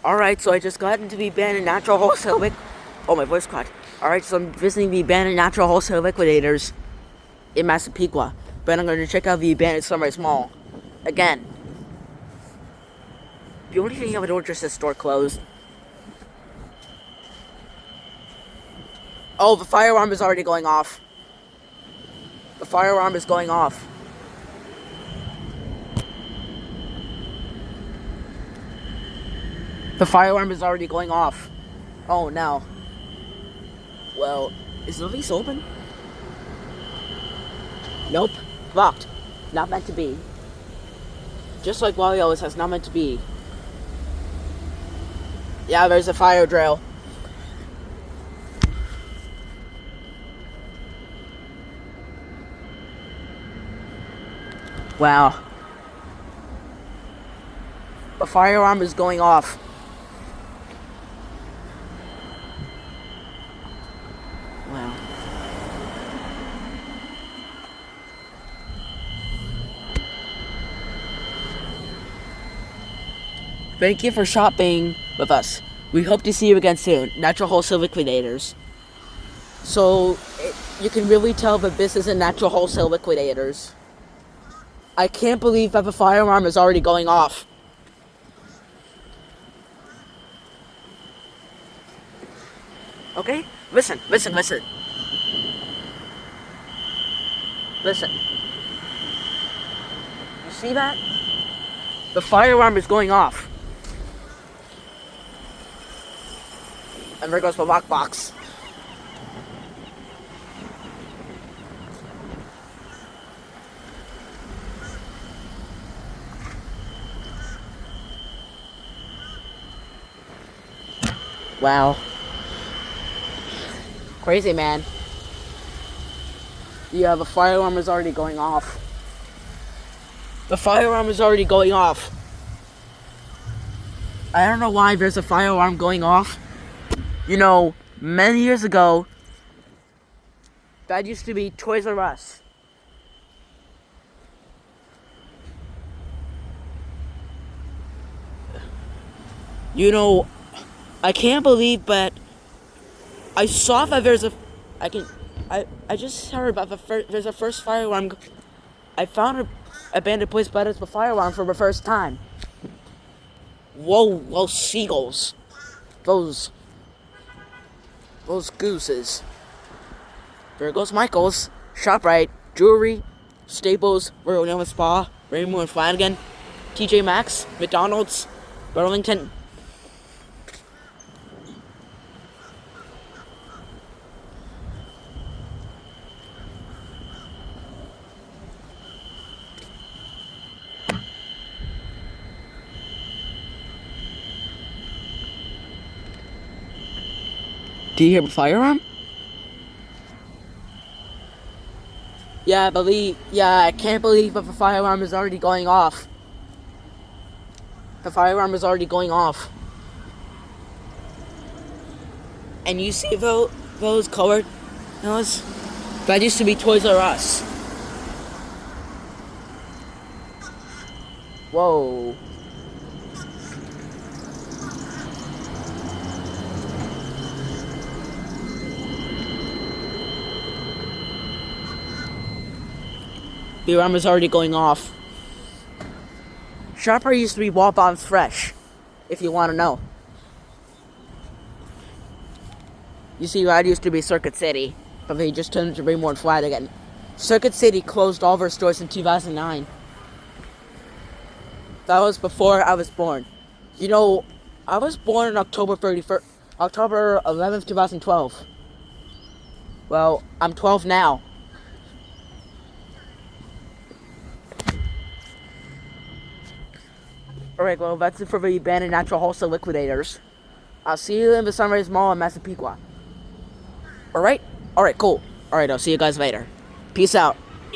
Alright, so I just got into the abandoned natural wholesale Oh, my voice cracked. Alright, so I'm visiting the abandoned natural wholesale liquidators in Massapequa. But I'm going to check out the abandoned Sunrise Mall. Again. The only thing I would order is the store closed. Oh, the fire alarm is already going off. The fire alarm is going off. The fire alarm is already going off. Oh, no. Well, is the lease open? Nope. Locked. Not meant to be. Just like Wario says, not meant to be. Yeah, there's a fire drill. Wow. The fire alarm is going off. Wow. Thank you for shopping with us. We hope to see you again soon. Natural Wholesale Liquidators. So, you can really tell that this is a Natural Wholesale Liquidators. I can't believe that the fire alarm is already going off. Okay? Listen. Listen. You see that? The fire alarm is going off. And there goes the lockbox. Wow. Crazy, man. Yeah, the fire alarm is already going off. The fire alarm is already going off. I don't know why there's a fire alarm going off. You know, many years ago, that used to be Toys R Us. You know, I can't believe, but I saw that there's a. I just heard about there's a first fire alarm. I found a abandoned place, but it's a fire alarm for the first time. Whoa, those seagulls. Those gooses. There goes Michael's, ShopRite, Jewelry, Staples, Royal Nova Spa, Rainbow and Flanagan, TJ Maxx, McDonald's, Burlington. Do you hear the fire alarm? Yeah, I can't believe that the fire alarm is already going off. The fire alarm is already going off. And you see those colored those? That used to be Toys R Us. Whoa. The alarm is already going off. ShopRite used to be Wall Bombs Fresh, if you want to know. You see, that used to be Circuit City, but they just turned into Rainbow and Flanagan. Circuit City closed all their stores in 2009. That was before I was born. You know, I was born on October 11th, 2012. Well, I'm 12 now. Alright, well, that's it for the abandoned natural wholesale liquidators. I'll see you in the Sunrise Mall in Massapequa. Alright? Alright, cool. Alright, I'll see you guys later. Peace out.